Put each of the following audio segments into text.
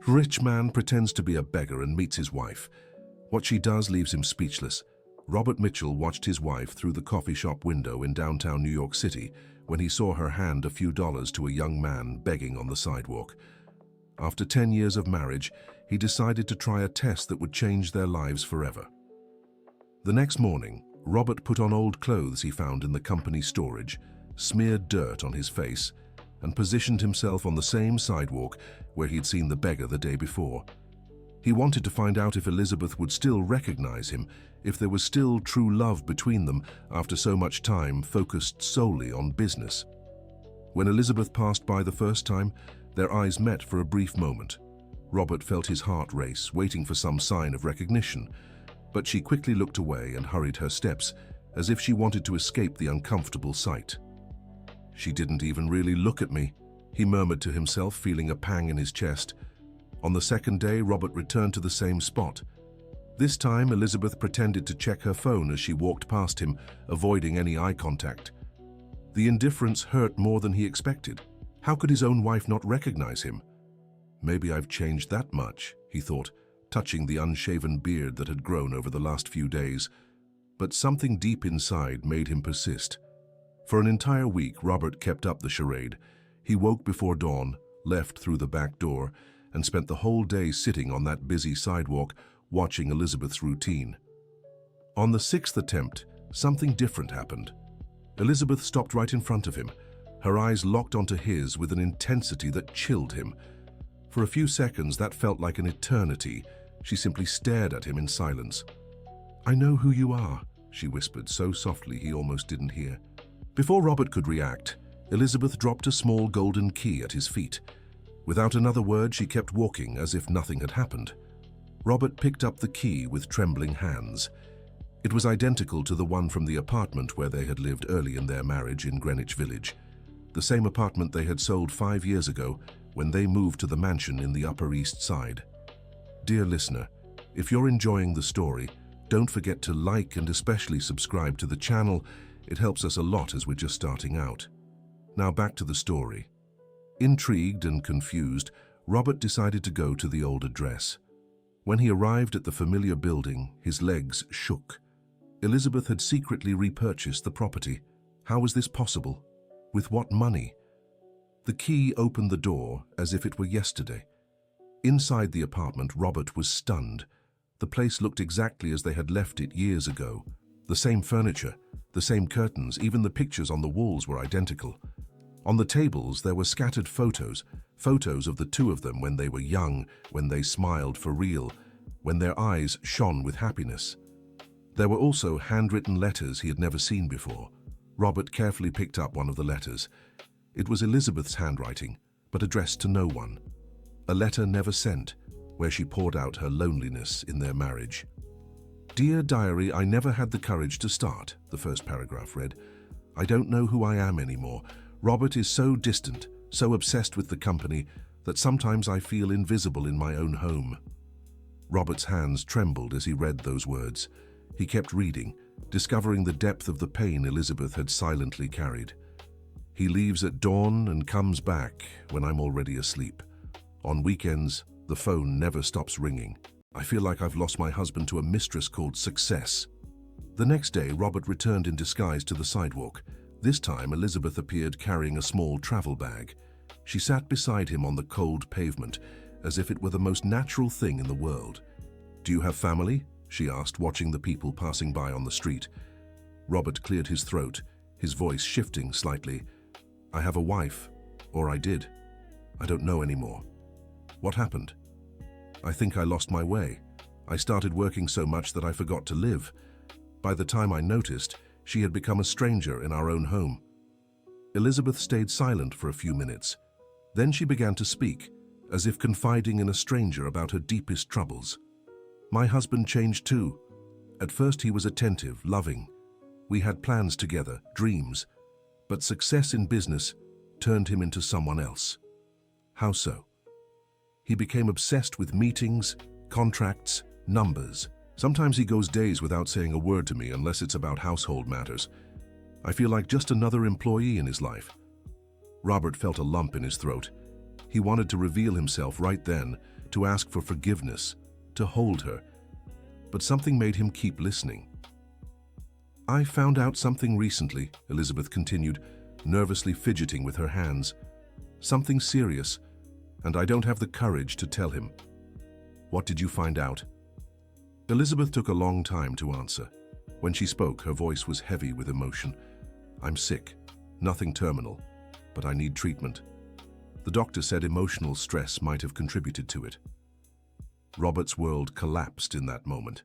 Rich man pretends to be a beggar and meets his wife. What she does leaves him speechless. Robert Mitchell watched his wife through the coffee shop window in downtown New York City when he saw her hand a few dollars to a young man begging on the sidewalk. After 10 years of marriage, he decided to try a test that would change their lives forever. The next morning, Robert put on old clothes he found in the company storage, smeared dirt on his face, and positioned himself on the same sidewalk where he'd seen the beggar the day before. He wanted to find out if Elizabeth would still recognize him, if there was still true love between them after so much time focused solely on business. When Elizabeth passed by the first time, their eyes met for a brief moment. Robert felt his heart race, waiting for some sign of recognition, but she quickly looked away and hurried her steps, as if she wanted to escape the uncomfortable sight. "She didn't even really look at me," he murmured to himself, feeling a pang in his chest. On the second day, Robert returned to the same spot. This time, Elizabeth pretended to check her phone as she walked past him, avoiding any eye contact. The indifference hurt more than he expected. How could his own wife not recognize him? "Maybe I've changed that much," he thought, touching the unshaven beard that had grown over the last few days. But something deep inside made him persist. For an entire week, Robert kept up the charade. He woke before dawn, left through the back door, and spent the whole day sitting on that busy sidewalk, watching Elizabeth's routine. On the sixth attempt, something different happened. Elizabeth stopped right in front of him, her eyes locked onto his with an intensity that chilled him. For a few seconds, that felt like an eternity. She simply stared at him in silence. "I know who you are," she whispered so softly he almost didn't hear. Before Robert could react, Elizabeth dropped a small golden key at his feet. Without another word, she kept walking as if nothing had happened. Robert picked up the key with trembling hands. It was identical to the one from the apartment where they had lived early in their marriage in Greenwich Village, the same apartment they had sold 5 years ago when they moved to the mansion in the Upper East Side. Dear listener, if you're enjoying the story, don't forget to like and especially subscribe to the channel. It helps us a lot as we're just starting out. Now back to the story. Intrigued and confused, Robert decided to go to the old address. When he arrived at the familiar building, his legs shook. Elizabeth had secretly repurchased the property. How was this possible? With what money? The key opened the door as if it were yesterday. Inside the apartment, Robert was stunned. The place looked exactly as they had left it years ago. The same furniture, the same curtains, even the pictures on the walls were identical. On the tables, there were scattered photos of the two of them when they were young, when they smiled for real, when their eyes shone with happiness. There were also handwritten letters he had never seen before. Robert carefully picked up one of the letters. It was Elizabeth's handwriting, but addressed to no one. A letter never sent, where she poured out her loneliness in their marriage. "Dear Diary, I never had the courage to start," the first paragraph read. "I don't know who I am anymore. Robert is so distant, so obsessed with the company, that sometimes I feel invisible in my own home." Robert's hands trembled as he read those words. He kept reading, discovering the depth of the pain Elizabeth had silently carried. "He leaves at dawn and comes back when I'm already asleep. On weekends, the phone never stops ringing. I feel like I've lost my husband to a mistress called Success." The next day, Robert returned in disguise to the sidewalk. This time, Elizabeth appeared carrying a small travel bag. She sat beside him on the cold pavement, as if it were the most natural thing in the world. "Do you have family?" she asked, watching the people passing by on the street. Robert cleared his throat, his voice shifting slightly. "I have a wife, or I did. I don't know anymore." "What happened?" "I think I lost my way. I started working so much that I forgot to live. By the time I noticed, she had become a stranger in our own home." Elizabeth stayed silent for a few minutes. Then she began to speak, as if confiding in a stranger about her deepest troubles. "My husband changed too. At first he was attentive, loving. We had plans together, dreams. But success in business turned him into someone else." "How so?" "He became obsessed with meetings, contracts, numbers. Sometimes he goes days without saying a word to me unless it's about household matters. I feel like just another employee in his life." Robert felt a lump in his throat. He wanted to reveal himself right then, to ask for forgiveness, to hold her. But something made him keep listening. "I found out something recently," Elizabeth continued, nervously fidgeting with her hands. "Something serious, and I don't have the courage to tell him." "What did you find out?" Elizabeth took a long time to answer. When she spoke, her voice was heavy with emotion. "I'm sick. Nothing terminal, but I need treatment. The doctor said emotional stress might have contributed to it." Robert's world collapsed in that moment.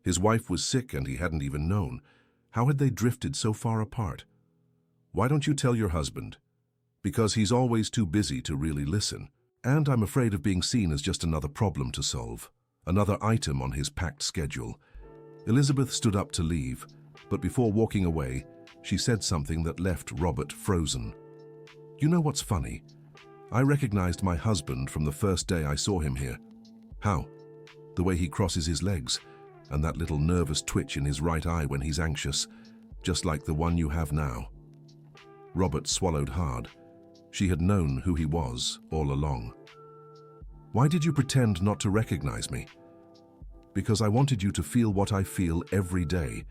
His wife was sick and he hadn't even known. How had they drifted so far apart? "Why don't you tell your husband?" "Because he's always too busy to really listen. And I'm afraid of being seen as just another problem to solve. Another item on his packed schedule." Elizabeth stood up to leave, but before walking away, she said something that left Robert frozen. "You know what's funny? I recognized my husband from the first day I saw him here." "How?" "The way he crosses his legs, and that little nervous twitch in his right eye when he's anxious, just like the one you have now." Robert swallowed hard. She had known who he was all along. "Why did you pretend not to recognize me?" "Because I wanted you to feel what I feel every day,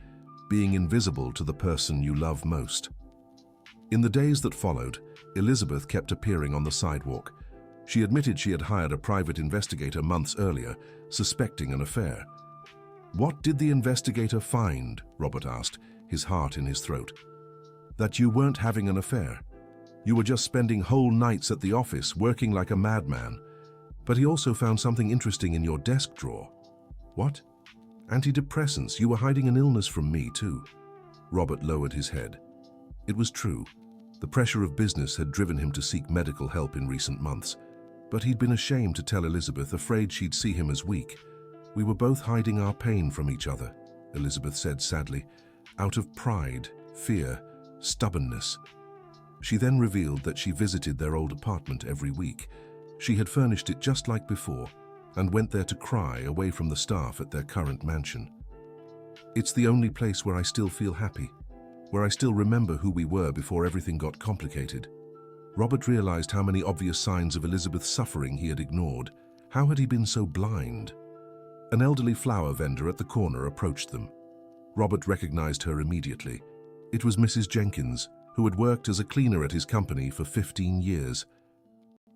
being invisible to the person you love most." In the days that followed, Elizabeth kept appearing on the sidewalk. She admitted she had hired a private investigator months earlier, suspecting an affair. "What did the investigator find?" Robert asked, his heart in his throat. "That you weren't having an affair. You were just spending whole nights at the office, working like a madman. But he also found something interesting in your desk drawer." "What?" "Antidepressants. You were hiding an illness from me, too." Robert lowered his head. It was true. The pressure of business had driven him to seek medical help in recent months. But he'd been ashamed to tell Elizabeth, afraid she'd see him as weak. "We were both hiding our pain from each other," Elizabeth said sadly, "out of pride, fear, stubbornness." She then revealed that she visited their old apartment every week. She had furnished it just like before, and went there to cry away from the staff at their current mansion. "It's the only place where I still feel happy, where I still remember who we were before everything got complicated." Robert realized how many obvious signs of Elizabeth's suffering he had ignored. How had he been so blind? An elderly flower vendor at the corner approached them. Robert recognized her immediately. It was Mrs. Jenkins, who had worked as a cleaner at his company for 15 years.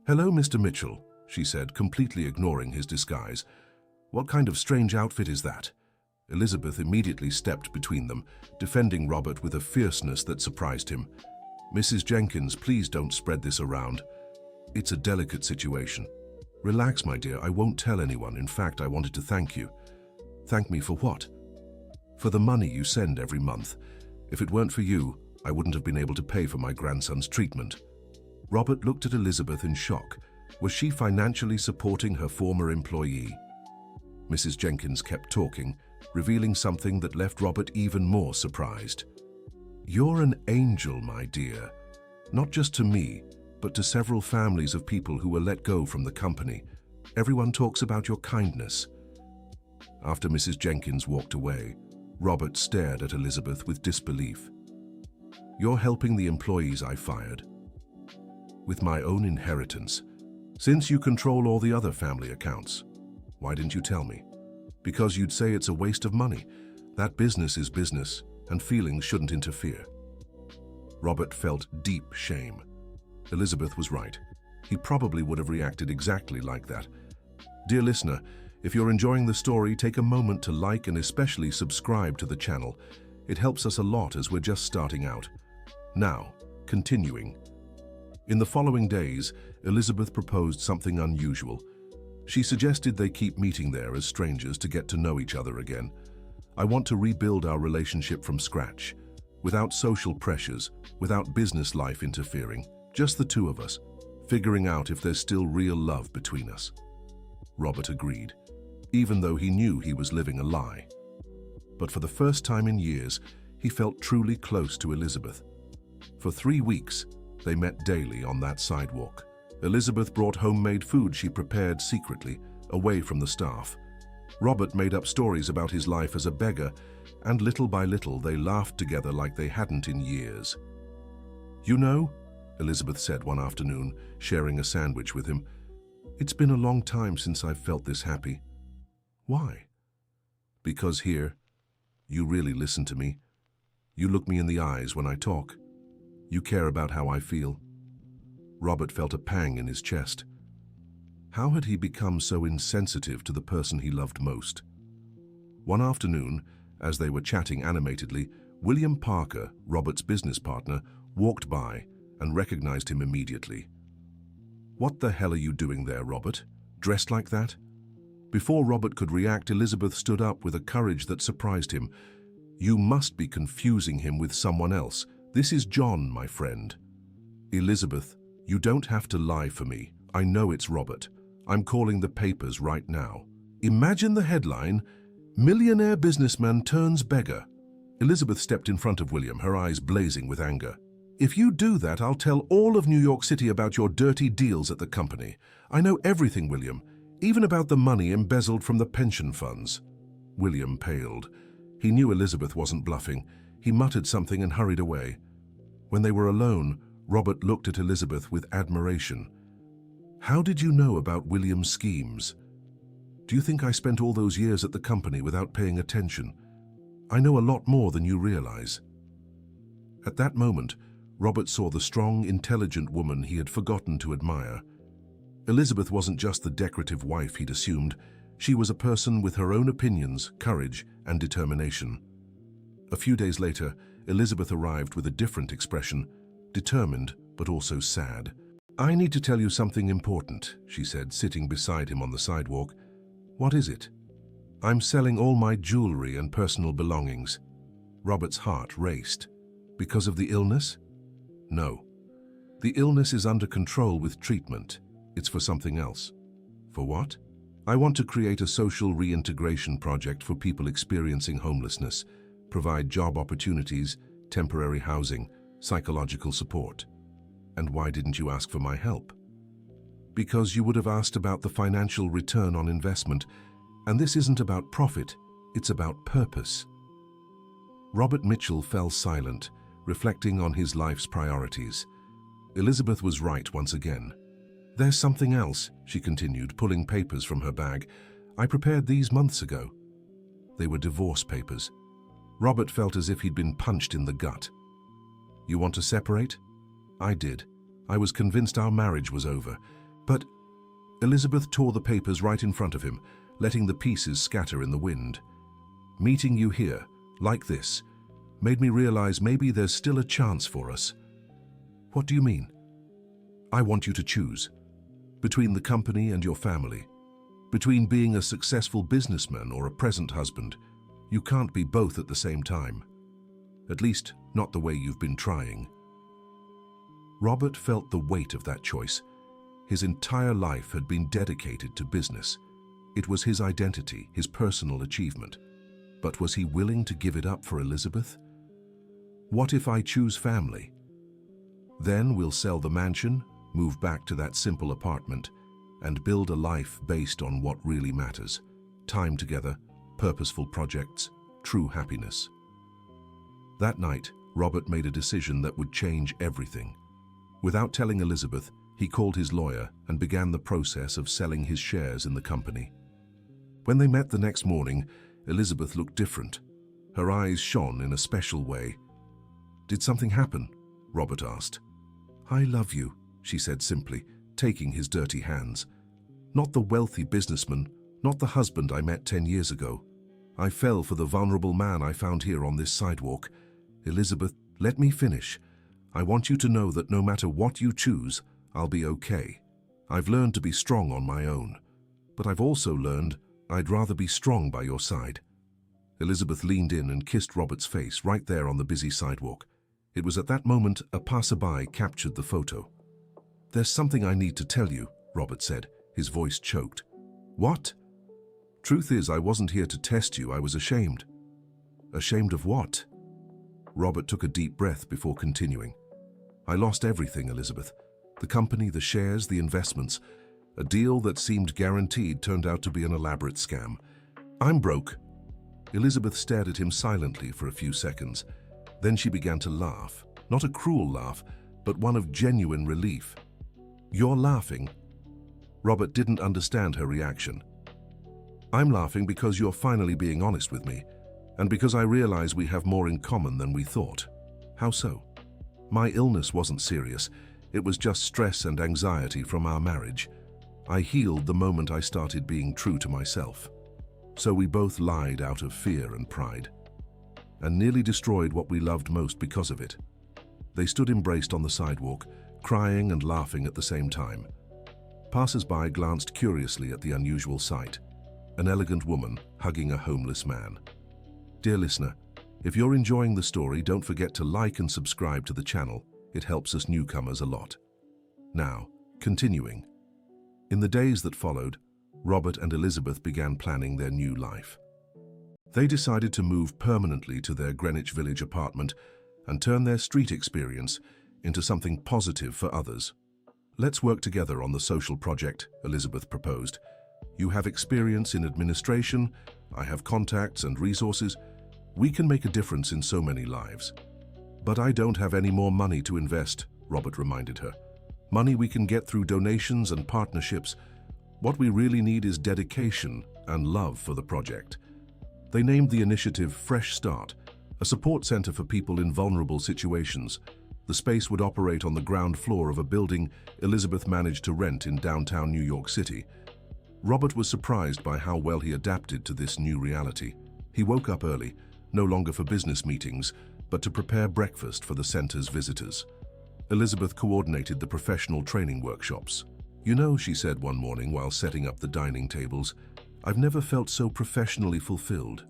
"Hello, Mr. Mitchell," she said, completely ignoring his disguise. "What kind of strange outfit is that?" Elizabeth immediately stepped between them, defending Robert with a fierceness that surprised him. "Mrs. Jenkins, please don't spread this around. It's a delicate situation. Relax, my dear, I won't tell anyone. In fact, I wanted to thank you." "Thank me for what?" "For the money you send every month. If it weren't for you, I wouldn't have been able to pay for my grandson's treatment." Robert looked at Elizabeth in shock. Was she financially supporting her former employee? Mrs. Jenkins kept talking, revealing something that left Robert even more surprised. "You're an angel, my dear. Not just to me, but to several families of people who were let go from the company. Everyone talks about your kindness." After Mrs. Jenkins walked away, Robert stared at Elizabeth with disbelief. "You're helping the employees I fired with my own inheritance. Since you control all the other family accounts, why didn't you tell me?" "Because you'd say it's a waste of money. That business is business, and feelings shouldn't interfere." Robert felt deep shame. Elizabeth was right. He probably would have reacted exactly like that. Dear listener, if you're enjoying the story, take a moment to like and especially subscribe to the channel. It helps us a lot as we're just starting out. Now, continuing. In the following days, Elizabeth proposed something unusual. She suggested they keep meeting there as strangers to get to know each other again. "I want to rebuild our relationship from scratch, without social pressures, without business life interfering, just the two of us, figuring out if there's still real love between us." Robert agreed, even though he knew he was living a lie. But for the first time in years, he felt truly close to Elizabeth. For 3 weeks, they met daily on that sidewalk. Elizabeth brought homemade food she prepared secretly, away from the staff. Robert made up stories about his life as a beggar, and little by little they laughed together like they hadn't in years. "You know," Elizabeth said one afternoon, sharing a sandwich with him, It's been a long time since I've felt this happy. Why? Because here, you really listen to me. You look me in the eyes when I talk. You care about how I feel. Robert felt a pang in his chest. How had he become so insensitive to the person he loved most? One afternoon, as they were chatting animatedly, William Parker, Robert's business partner, walked by and recognized him immediately. "What the hell are you doing there, Robert? Dressed like that?" Before Robert could react, Elizabeth stood up with a courage that surprised him. "You must be confusing him with someone else. This is John, my friend." "Elizabeth, you don't have to lie for me. I know it's Robert. I'm calling the papers right now." Imagine the headline, "Millionaire businessman turns beggar." Elizabeth stepped in front of William, her eyes blazing with anger. "If you do that, I'll tell all of New York City about your dirty deals at the company. I know everything, William, even about the money embezzled from the pension funds." William paled. He knew Elizabeth wasn't bluffing. He muttered something and hurried away. When they were alone, Robert looked at Elizabeth with admiration. "How did you know about William's schemes? Do you think I spent all those years at the company without paying attention? I know a lot more than you realize." At that moment, Robert saw the strong, intelligent woman he had forgotten to admire. Elizabeth wasn't just the decorative wife he'd assumed. She was a person with her own opinions, courage, and determination. A few days later, Elizabeth arrived with a different expression, determined but also sad. "I need to tell you something important," she said, sitting beside him on the sidewalk. "What is it?" "I'm selling all my jewelry and personal belongings." Robert's heart raced. "Because of the illness?" "No. The illness is under control with treatment. It's for something else." "For what?" "I want to create a social reintegration project for people experiencing homelessness, provide job opportunities, temporary housing, psychological support." "And why didn't you ask for my help?" "Because you would have asked about the financial return on investment, and this isn't about profit, it's about purpose." Robert Mitchell fell silent, reflecting on his life's priorities. Elizabeth was right once again. "There's something else," she continued, pulling papers from her bag. "I prepared these months ago." They were divorce papers. Robert felt as if he'd been punched in the gut. "You want to separate?" "I did. I was convinced our marriage was over. But..." Elizabeth tore the papers right in front of him, letting the pieces scatter in the wind. "Meeting you here, like this, made me realize maybe there's still a chance for us." "What do you mean?" "I want you to choose. Between the company and your family. Between being a successful businessman or a present husband. You can't be both at the same time. At least, not the way you've been trying." Robert felt the weight of that choice. His entire life had been dedicated to business. It was his identity, his personal achievement. But was he willing to give it up for Elizabeth? "What if I choose family? Then we'll sell the mansion, move back to that simple apartment, and build a life based on what really matters. Time together, purposeful projects, true happiness." That night, Robert made a decision that would change everything. Without telling Elizabeth, he called his lawyer and began the process of selling his shares in the company. When they met the next morning, Elizabeth looked different. Her eyes shone in a special way. "Did something happen?" Robert asked. "I love you," she said simply, taking his dirty hands. "Not the wealthy businessman, not the husband I met 10 years ago. I fell for the vulnerable man I found here on this sidewalk. Elizabeth, let me finish. I want you to know that no matter what you choose, I'll be okay. I've learned to be strong on my own. But I've also learned I'd rather be strong by your side." Elizabeth leaned in and kissed Robert's face right there on the busy sidewalk. It was at that moment a passerby captured the photo. "There's something I need to tell you," Robert said, his voice choked. "What?" "Truth is, I wasn't here to test you. I was ashamed." "Ashamed of what?" Robert took a deep breath before continuing. "I lost everything, Elizabeth. The company, the shares, the investments. A deal that seemed guaranteed turned out to be an elaborate scam. I'm broke." Elizabeth stared at him silently for a few seconds. Then she began to laugh. Not a cruel laugh, but one of genuine relief. "You're laughing?" Robert didn't understand her reaction. "I'm laughing because you're finally being honest with me, and because I realize we have more in common than we thought." "How so?" "My illness wasn't serious. It was just stress and anxiety from our marriage. I healed the moment I started being true to myself. So we both lied out of fear and pride, and nearly destroyed what we loved most because of it." They stood embraced on the sidewalk, crying and laughing at the same time. Passers-by glanced curiously at the unusual sight, an elegant woman hugging a homeless man. Dear listener, if you're enjoying the story, don't forget to like and subscribe to the channel. It helps us newcomers a lot. Now, continuing. In the days that followed, Robert and Elizabeth began planning their new life. They decided to move permanently to their Greenwich Village apartment and turn their street experience into something positive for others. "Let's work together on the social project," Elizabeth proposed. "You have experience in administration, I have contacts and resources. We can make a difference in so many lives." "But I don't have any more money to invest," Robert reminded her. "Money we can get through donations and partnerships. What we really need is dedication and love for the project." They named the initiative Fresh Start, a support center for people in vulnerable situations. The space would operate on the ground floor of a building Elizabeth managed to rent in downtown New York City. Robert was surprised by how well he adapted to this new reality. He woke up early, no longer for business meetings, but to prepare breakfast for the center's visitors. Elizabeth coordinated the professional training workshops. "You know," she said one morning while setting up the dining tables, "I've never felt so professionally fulfilled.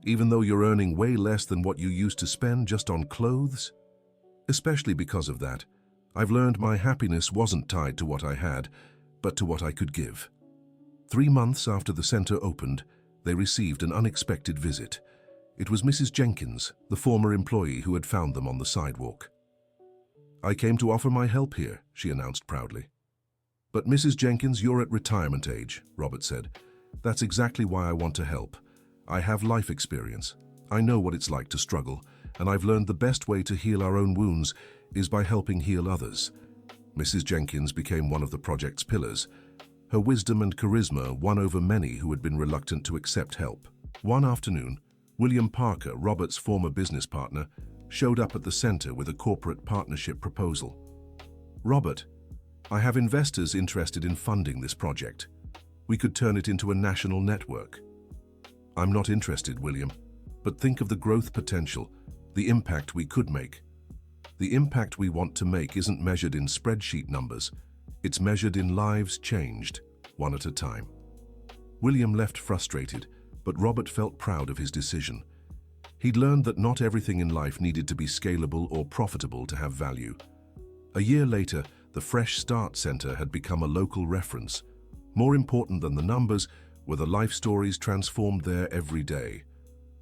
Even though you're earning way less than what you used to spend just on clothes? Especially because of that, I've learned my happiness wasn't tied to what I had, but to what I could give." 3 months after the center opened, they received an unexpected visit. It was Mrs. Jenkins, the former employee who had found them on the sidewalk. "I came to offer my help here," she announced proudly. "But Mrs. Jenkins, you're at retirement age," Robert said. "That's exactly why I want to help. I have life experience. I know what it's like to struggle, and I've learned the best way to heal our own wounds is by helping heal others." Mrs. Jenkins became one of the project's pillars. Her wisdom and charisma won over many who had been reluctant to accept help. One afternoon, William Parker, Robert's former business partner, showed up at the center with a corporate partnership proposal. "Robert, I have investors interested in funding this project. We could turn it into a national network." "I'm not interested, William, but think of the growth potential, the impact we could make." "The impact we want to make isn't measured in spreadsheet numbers. It's measured in lives changed, one at a time." William left frustrated, but Robert felt proud of his decision. He'd learned that not everything in life needed to be scalable or profitable to have value. A year later, the Fresh Start Center had become a local reference. More important than the numbers were the life stories transformed there every day.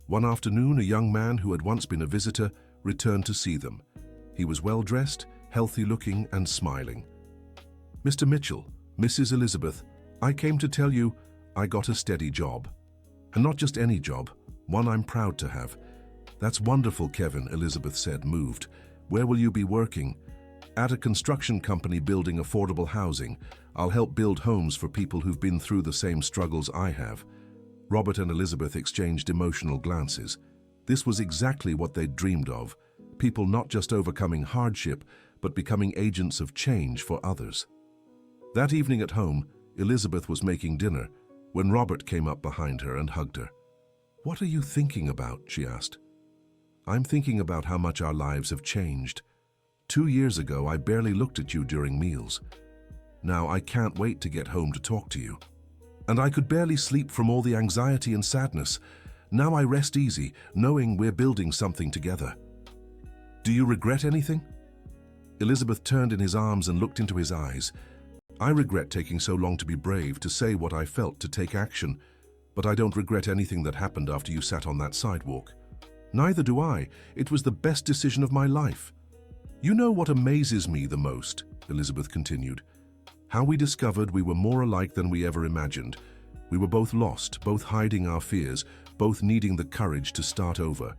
One afternoon, a young man who had once been a visitor returned to see them. He was well-dressed, healthy-looking, and smiling. "Mr. Mitchell, Mrs. Elizabeth, I came to tell you I got a steady job. And not just any job, one I'm proud to have." "That's wonderful, Kevin," Elizabeth said, moved. "Where will you be working?" "At a construction company building affordable housing. I'll help build homes for people who've been through the same struggles I have." Robert and Elizabeth exchanged emotional glances. This was exactly what they'd dreamed of. People not just overcoming hardship, but becoming agents of change for others. That evening at home, Elizabeth was making dinner when Robert came up behind her and hugged her. "What are you thinking about?" she asked. "I'm thinking about how much our lives have changed. 2 years ago, I barely looked at you during meals. Now I can't wait to get home to talk to you. And I could barely sleep from all the anxiety and sadness. Now I rest easy, knowing we're building something together. Do you regret anything?" Elizabeth turned in his arms and looked into his eyes. "I regret taking so long to be brave, to say what I felt, to take action. But I don't regret anything that happened after you sat on that sidewalk." "Neither do I. It was the best decision of my life." "You know what amazes me the most," Elizabeth continued. "How we discovered we were more alike than we ever imagined. We were both lost, both hiding our fears, both needing the courage to start over."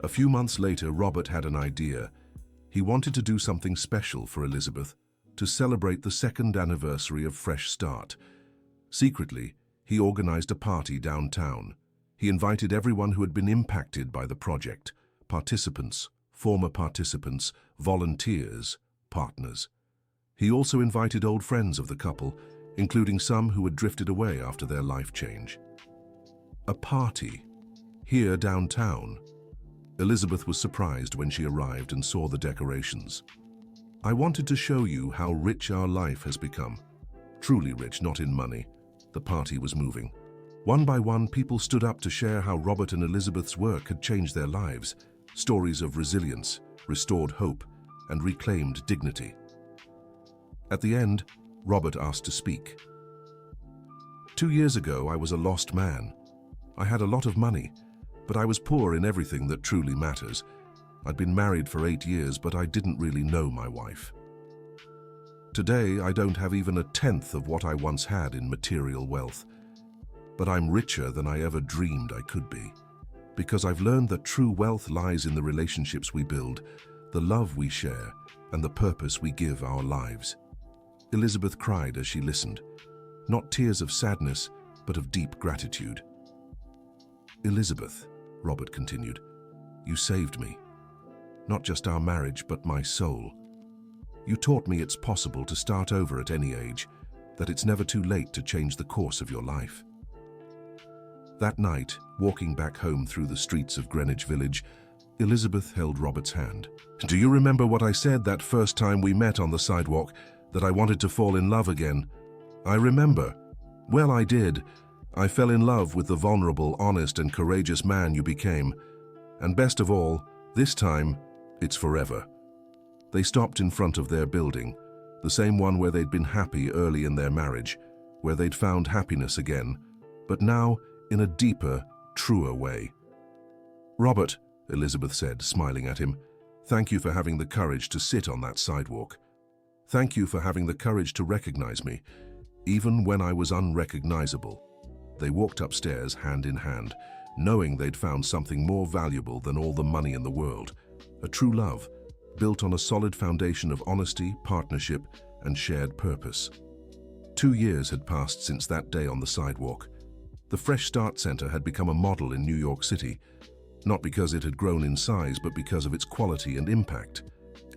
A few months later, Robert had an idea. He wanted to do something special for Elizabeth. to celebrate the second anniversary of Fresh Start. Secretly, he organized a party downtown. He invited everyone who had been impacted by the project: participants, former participants, volunteers, partners. He also invited old friends of the couple, including some who had drifted away after their life change. A party, here downtown. Elizabeth was surprised when she arrived and saw the decorations. "I wanted to show you how rich our life has become. Truly rich, not in money." The party was moving. One by one, people stood up to share how Robert and Elizabeth's work had changed their lives. Stories of resilience, restored hope, and reclaimed dignity. At the end, Robert asked to speak. "2 years ago, I was a lost man. I had a lot of money, but I was poor in everything that truly matters. I'd been married for 8 years, but I didn't really know my wife. Today, I don't have even a tenth of what I once had in material wealth. But I'm richer than I ever dreamed I could be, because I've learned that true wealth lies in the relationships we build, the love we share, and the purpose we give our lives." Elizabeth cried as she listened, not tears of sadness, but of deep gratitude. "Elizabeth," Robert continued, "you saved me. Not just our marriage, but my soul. You taught me it's possible to start over at any age, that it's never too late to change the course of your life." That night, walking back home through the streets of Greenwich Village, Elizabeth held Robert's hand. "Do you remember what I said that first time we met on the sidewalk, that I wanted to fall in love again?" "I remember. Well, I did. I fell in love with the vulnerable, honest, and courageous man you became. And best of all, this time, it's forever." They stopped in front of their building, the same one where they'd been happy early in their marriage, where they'd found happiness again, but now in a deeper, truer way. "Robert," Elizabeth said, smiling at him, "thank you for having the courage to sit on that sidewalk. Thank you for having the courage to recognize me, even when I was unrecognizable." They walked upstairs hand in hand, knowing they'd found something more valuable than all the money in the world: a true love, built on a solid foundation of honesty, partnership, and shared purpose. 2 years had passed since that day on the sidewalk. The Fresh Start Center had become a model in New York City, not because it had grown in size, but because of its quality and impact.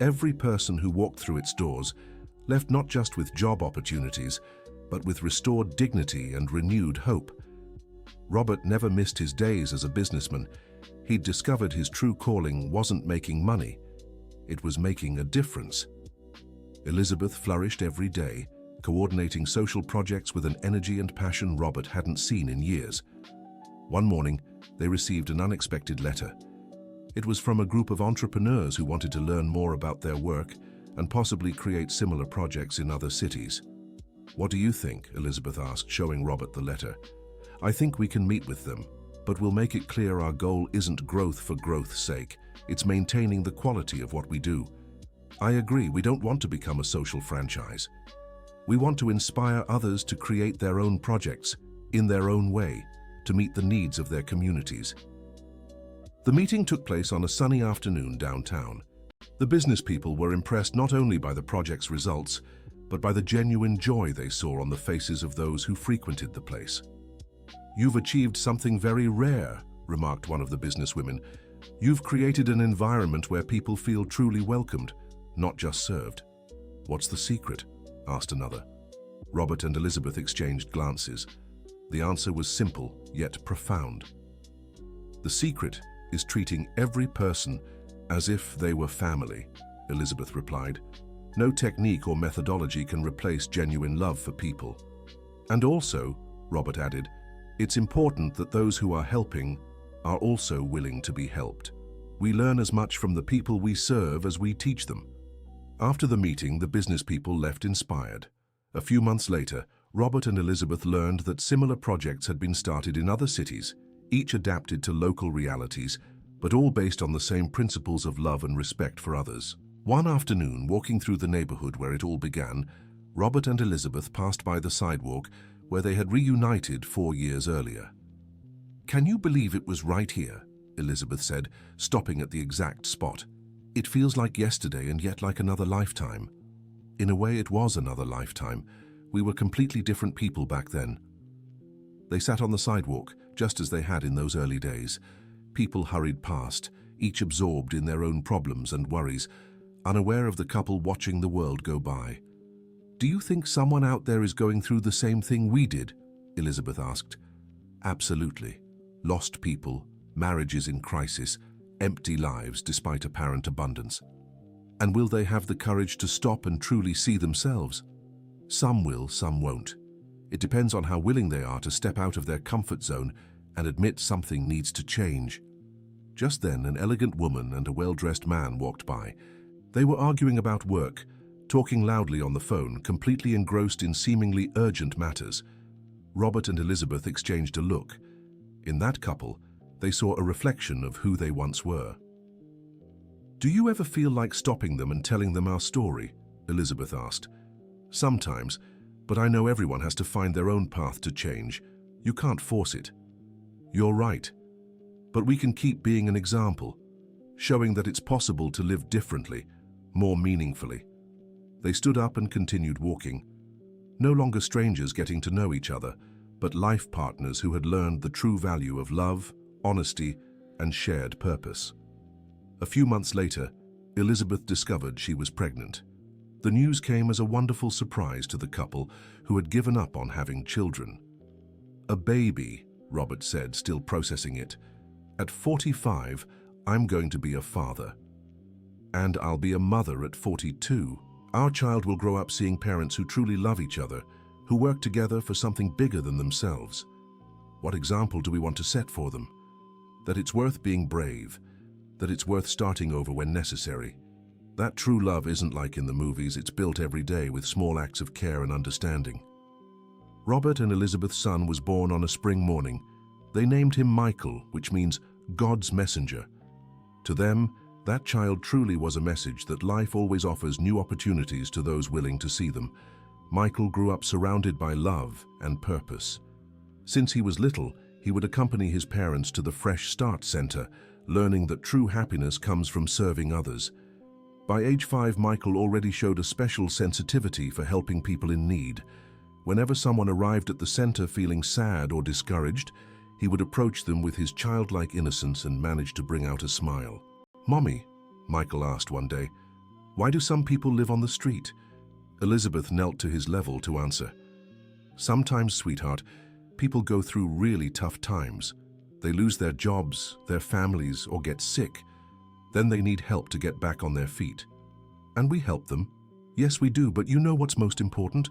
Every person who walked through its doors left not just with job opportunities, but with restored dignity and renewed hope. Robert never missed his days as a businessman. He'd discovered his true calling wasn't making money. It was making a difference. Elizabeth flourished every day, coordinating social projects with an energy and passion Robert hadn't seen in years. One morning, they received an unexpected letter. It was from a group of entrepreneurs who wanted to learn more about their work and possibly create similar projects in other cities. "What do you think?" Elizabeth asked, showing Robert the letter. "I think we can meet with them, but we'll make it clear our goal isn't growth for growth's sake. It's maintaining the quality of what we do. I agree, we don't want to become a social franchise. We want to inspire others to create their own projects, in their own way, to meet the needs of their communities." The meeting took place on a sunny afternoon downtown. The business people were impressed not only by the project's results, but by the genuine joy they saw on the faces of those who frequented the place. "You've achieved something very rare," remarked one of the businesswomen. "You've created an environment where people feel truly welcomed, not just served." "What's the secret?" asked another. Robert and Elizabeth exchanged glances. The answer was simple, yet profound. "The secret is treating every person as if they were family," Elizabeth replied. "No technique or methodology can replace genuine love for people. And also," Robert added, "it's important that those who are helping are also willing to be helped. We learn as much from the people we serve as we teach them." After the meeting, the business people left inspired. A few months later, Robert and Elizabeth learned that similar projects had been started in other cities, each adapted to local realities, but all based on the same principles of love and respect for others. One afternoon, walking through the neighborhood where it all began, Robert and Elizabeth passed by the sidewalk where they had reunited 4 years earlier. "Can you believe it was right here?" Elizabeth said, stopping at the exact spot. "It feels like yesterday and yet like another lifetime." In a way, it was another lifetime. We were completely different people back then. They sat on the sidewalk, just as they had in those early days. People hurried past, each absorbed in their own problems and worries, unaware of the couple watching the world go by. "Do you think someone out there is going through the same thing we did?" Elizabeth asked. "Absolutely. Lost people, marriages in crisis, empty lives despite apparent abundance. And will they have the courage to stop and truly see themselves? Some will, some won't. It depends on how willing they are to step out of their comfort zone and admit something needs to change." Just then, an elegant woman and a well-dressed man walked by. They were arguing about work, talking loudly on the phone, completely engrossed in seemingly urgent matters. Robert and Elizabeth exchanged a look. In that couple, they saw a reflection of who they once were. "Do you ever feel like stopping them and telling them our story?" Elizabeth asked. "Sometimes, but I know everyone has to find their own path to change. You can't force it." "You're right. But we can keep being an example, showing that it's possible to live differently, more meaningfully." They stood up and continued walking. No longer strangers getting to know each other, but life partners who had learned the true value of love, honesty, and shared purpose. A few months later, Elizabeth discovered she was pregnant. The news came as a wonderful surprise to the couple who had given up on having children. "A baby," Robert said, still processing it. "At 45, I'm going to be a father. And I'll be a mother at 42. Our child will grow up seeing parents who truly love each other, who work together for something bigger than themselves. What example do we want to set for them? That it's worth being brave, that it's worth starting over when necessary. That true love isn't like in the movies, it's built every day with small acts of care and understanding." Robert and Elizabeth's son was born on a spring morning. They named him Michael, which means God's messenger. To them, that child truly was a message that life always offers new opportunities to those willing to see them. Michael grew up surrounded by love and purpose. Since he was little, he would accompany his parents to the Fresh Start Center, learning that true happiness comes from serving others. By age 5, Michael already showed a special sensitivity for helping people in need. Whenever someone arrived at the center feeling sad or discouraged, he would approach them with his childlike innocence and manage to bring out a smile. "Mommy," Michael asked one day, "why do some people live on the street?" Elizabeth knelt to his level to answer. "Sometimes, sweetheart, people go through really tough times. They lose their jobs, their families, or get sick. Then they need help to get back on their feet. And we help them. Yes, we do, but you know what's most important?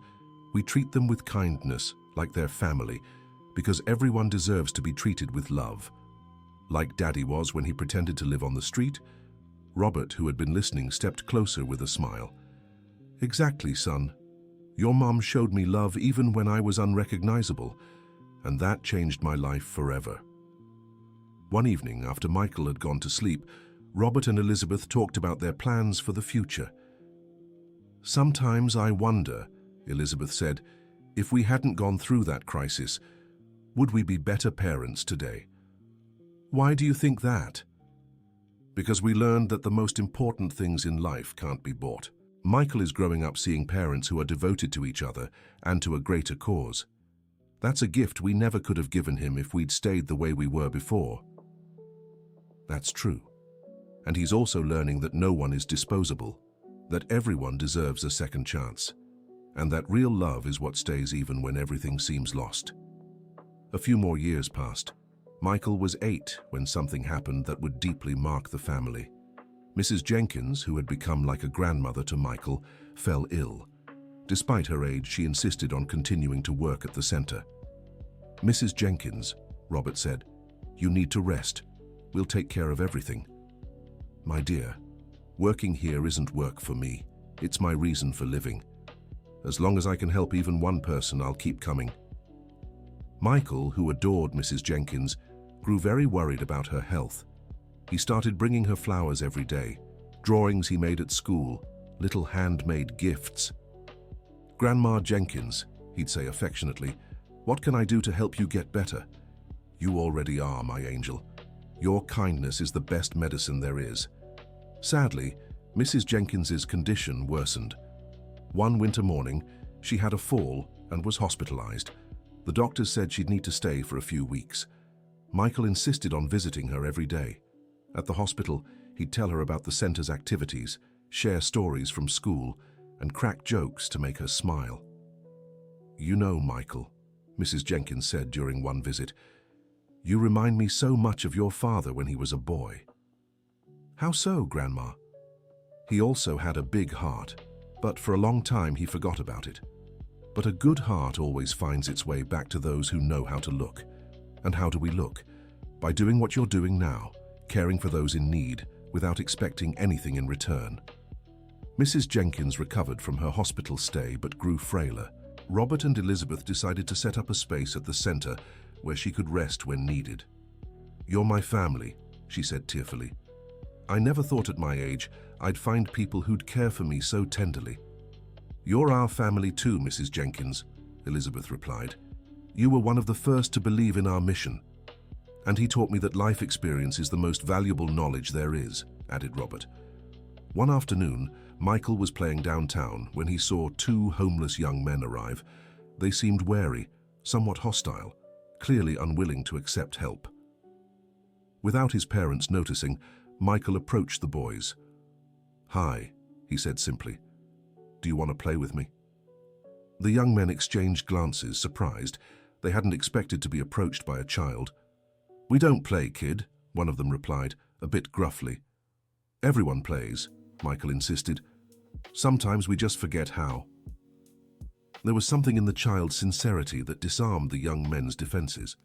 We treat them with kindness, like their family, because everyone deserves to be treated with love." Like Daddy was when he pretended to live on the street, Robert, who had been listening, stepped closer with a smile. "Exactly, son. Your mom showed me love even when I was unrecognizable, and that changed my life forever." One evening, after Michael had gone to sleep, Robert and Elizabeth talked about their plans for the future. "Sometimes I wonder," Elizabeth said, "if we hadn't gone through that crisis, would we be better parents today?" "Why do you think that?" "Because we learned that the most important things in life can't be bought." Michael is growing up seeing parents who are devoted to each other and to a greater cause. That's a gift we never could have given him if we'd stayed the way we were before. That's true. And he's also learning that no one is disposable, that everyone deserves a second chance, and that real love is what stays even when everything seems lost. A few more years passed. Michael was 8 when something happened that would deeply mark the family. Mrs. Jenkins, who had become like a grandmother to Michael, fell ill. Despite her age, she insisted on continuing to work at the center. "Mrs. Jenkins," Robert said, "you need to rest. We'll take care of everything." "My dear, working here isn't work for me. It's my reason for living. As long as I can help even one person, I'll keep coming." Michael, who adored Mrs. Jenkins, grew very worried about her health. He started bringing her flowers every day, drawings he made at school, little handmade gifts. "Grandma Jenkins," he'd say affectionately, "what can I do to help you get better?" "You already are, my angel. Your kindness is the best medicine there is." Sadly, Mrs. Jenkins's condition worsened. One winter morning, she had a fall and was hospitalized. The doctors said she'd need to stay for a few weeks. Michael insisted on visiting her every day. At the hospital, he'd tell her about the center's activities, share stories from school, and crack jokes to make her smile. "You know, Michael," Mrs. Jenkins said during one visit, "you remind me so much of your father when he was a boy." "How so, Grandma?" "He also had a big heart, but for a long time he forgot about it. But a good heart always finds its way back to those who know how to look. And how do we look? By doing what you're doing now, caring for those in need, without expecting anything in return." Mrs. Jenkins recovered from her hospital stay but grew frailer. Robert and Elizabeth decided to set up a space at the center where she could rest when needed. "You're my family," she said tearfully. "I never thought at my age I'd find people who'd care for me so tenderly." "You're our family too, Mrs. Jenkins," Elizabeth replied. "You were one of the first to believe in our mission." "And he taught me that life experience is the most valuable knowledge there is," added Robert. One afternoon, Michael was playing downtown when he saw two homeless young men arrive. They seemed wary, somewhat hostile, clearly unwilling to accept help. Without his parents noticing, Michael approached the boys. "Hi," he said simply. "Do you want to play with me?" The young men exchanged glances, surprised. They hadn't expected to be approached by a child. "We don't play, kid," one of them replied, a bit gruffly. "Everyone plays," Michael insisted. "Sometimes we just forget how." There was something in the child's sincerity that disarmed the young men's defenses.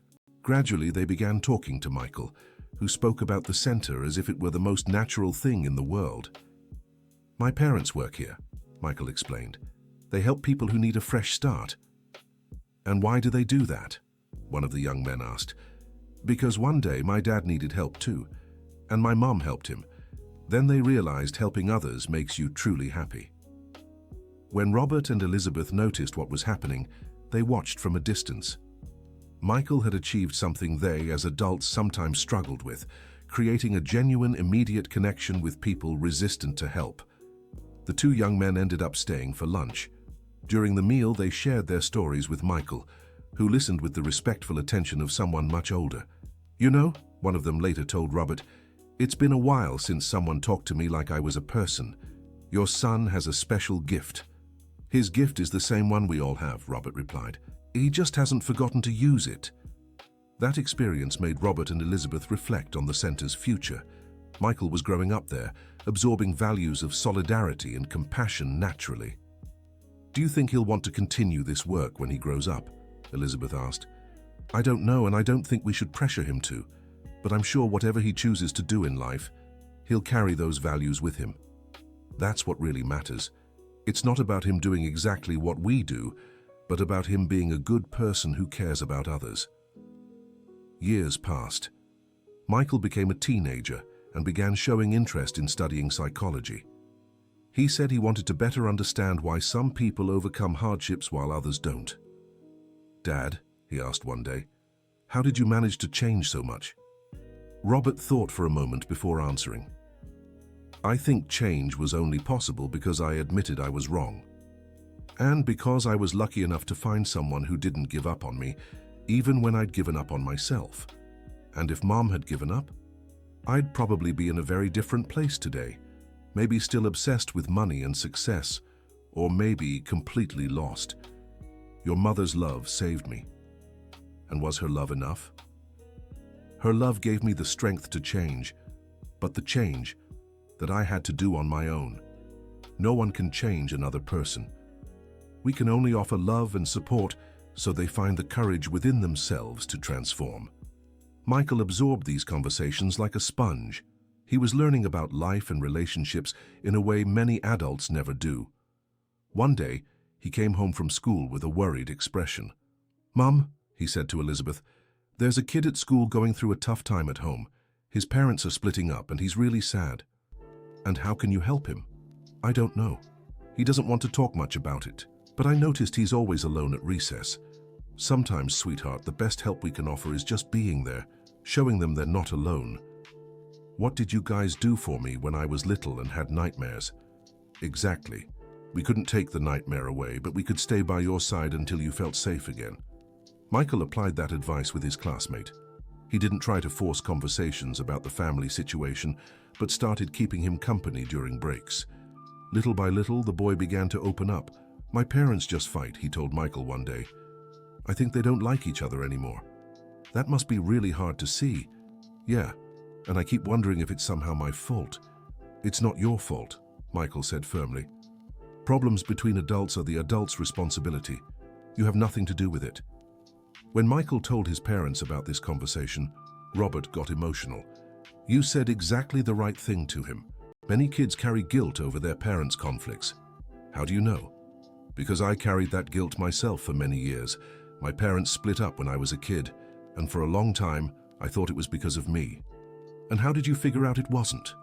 Gradually, they began talking to Michael, who spoke about the center as if it were the most natural thing in the world. "My parents work here," Michael explained. "They help people who need a fresh start." "And why do they do that?" one of the young men asked. "Because one day my dad needed help too, and my mom helped him. Then they realized helping others makes you truly happy." When Robert and Elizabeth noticed what was happening, they watched from a distance. Michael had achieved something they, as adults, sometimes struggled with, creating a genuine, immediate connection with people resistant to help. The two young men ended up staying for lunch. During the meal, they shared their stories with Michael, who listened with the respectful attention of someone much older. "You know," one of them later told Robert, "it's been a while since someone talked to me like I was a person. Your son has a special gift." "His gift is the same one we all have," Robert replied. "He just hasn't forgotten to use it." That experience made Robert and Elizabeth reflect on the center's future. Michael was growing up there, absorbing values of solidarity and compassion naturally. "Do you think he'll want to continue this work when he grows up?" Elizabeth asked. "I don't know, and I don't think we should pressure him to, but I'm sure whatever he chooses to do in life, he'll carry those values with him. That's what really matters. It's not about him doing exactly what we do, but about him being a good person who cares about others." Years passed. Michael became a teenager and began showing interest in studying psychology. He said he wanted to better understand why some people overcome hardships while others don't. "Dad," he asked one day, "how did you manage to change so much?" Robert thought for a moment before answering. "I think change was only possible because I admitted I was wrong. And because I was lucky enough to find someone who didn't give up on me, even when I'd given up on myself. And if Mom had given up, I'd probably be in a very different place today, maybe still obsessed with money and success, or maybe completely lost. Your mother's love saved me. And was her love enough? Her love gave me the strength to change, but the change that I had to do on my own. No one can change another person. We can only offer love and support so they find the courage within themselves to transform." Michael absorbed these conversations like a sponge. He was learning about life and relationships in a way many adults never do. One day, he came home from school with a worried expression. "Mum," he said to Elizabeth, "there's a kid at school going through a tough time at home. His parents are splitting up and he's really sad." "And how can you help him?" "I don't know. He doesn't want to talk much about it. But I noticed he's always alone at recess. Sometimes, sweetheart, the best help we can offer is just being there, showing them they're not alone. What did you guys do for me when I was little and had nightmares?" "Exactly. We couldn't take the nightmare away, but we could stay by your side until you felt safe again. Michael applied that advice with his classmate. He didn't try to force conversations about the family situation, but started keeping him company during breaks. Little by little, the boy began to open up. "My parents just fight," he told Michael one day. "I think they don't like each other anymore." "That must be really hard to see." "Yeah, and I keep wondering if it's somehow my fault." "It's not your fault," Michael said firmly. "Problems between adults are the adults' responsibility. You have nothing to do with it." When Michael told his parents about this conversation, Robert got emotional. "You said exactly the right thing to him. Many kids carry guilt over their parents' conflicts." "How do you know?" "Because I carried that guilt myself for many years. My parents split up when I was a kid, and for a long time, I thought it was because of me." "And how did you figure out it wasn't?"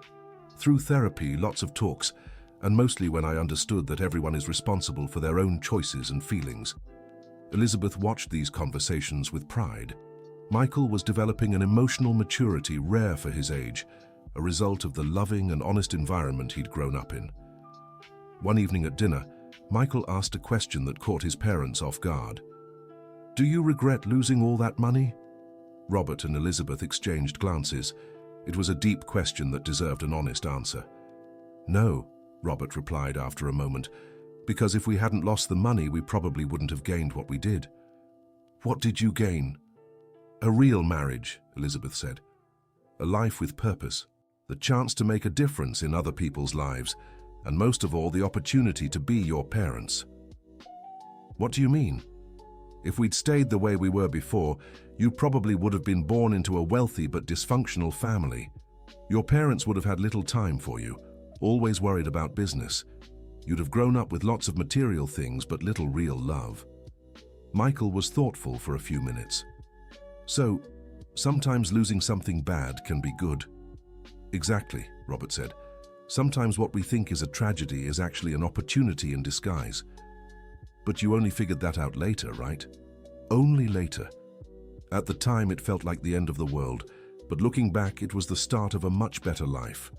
"Through therapy, lots of talks, and mostly when I understood that everyone is responsible for their own choices and feelings." Elizabeth watched these conversations with pride. Michael was developing an emotional maturity rare for his age, a result of the loving and honest environment he'd grown up in. One evening at dinner, Michael asked a question that caught his parents off guard. "Do you regret losing all that money?" Robert and Elizabeth exchanged glances. It was a deep question that deserved an honest answer. "No," Robert replied after a moment, "because if we hadn't lost the money, we probably wouldn't have gained what we did." "What did you gain?" "A real marriage," Elizabeth said. "A life with purpose, the chance to make a difference in other people's lives, and most of all, the opportunity to be your parents." "What do you mean?" "If we'd stayed the way we were before, you probably would have been born into a wealthy but dysfunctional family. Your parents would have had little time for you, always worried about business. You'd have grown up with lots of material things but little real love." Michael was thoughtful for a few minutes. "So, sometimes losing something bad can be good." "Exactly," Robert said. "Sometimes what we think is a tragedy is actually an opportunity in disguise." "But you only figured that out later, right?" "Only later. At the time it felt like the end of the world, but looking back it was the start of a much better life."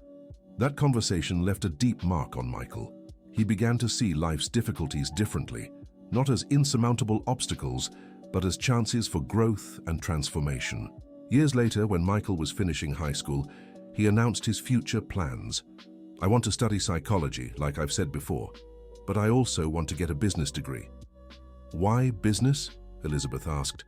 That conversation left a deep mark on Michael. He began to see life's difficulties differently, not as insurmountable obstacles, but as chances for growth and transformation. Years later, when Michael was finishing high school, he announced his future plans. "I want to study psychology, like I've said before, but I also want to get a business degree." "Why business?" Elizabeth asked.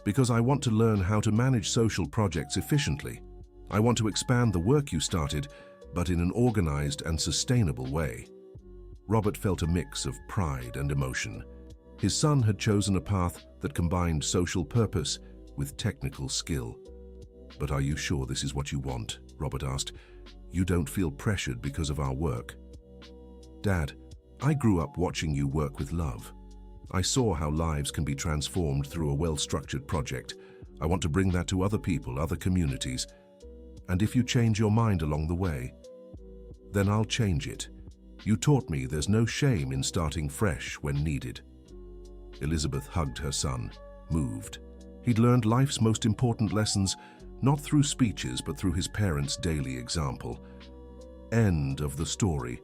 "Because I want to learn how to manage social projects efficiently. I want to expand the work you started, but in an organized and sustainable way." Robert felt a mix of pride and emotion. His son had chosen a path that combined social purpose with technical skill. "But are you sure this is what you want?" Robert asked. "You don't feel pressured because of our work?" "Dad, I grew up watching you work with love. I saw how lives can be transformed through a well-structured project. I want to bring that to other people, other communities. And if you change your mind along the way, then I'll change it. You taught me there's no shame in starting fresh when needed." Elizabeth hugged her son, moved. He'd learned life's most important lessons, not through speeches, but through his parents' daily example. End of the story.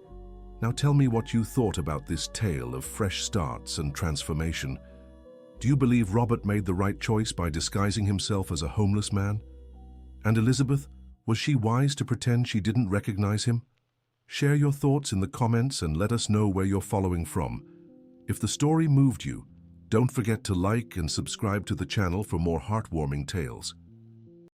Now tell me what you thought about this tale of fresh starts and transformation. Do you believe Robert made the right choice by disguising himself as a homeless man? And Elizabeth, was she wise to pretend she didn't recognize him? Share your thoughts in the comments and let us know where you're following from. If the story moved you, don't forget to like and subscribe to the channel for more heartwarming tales.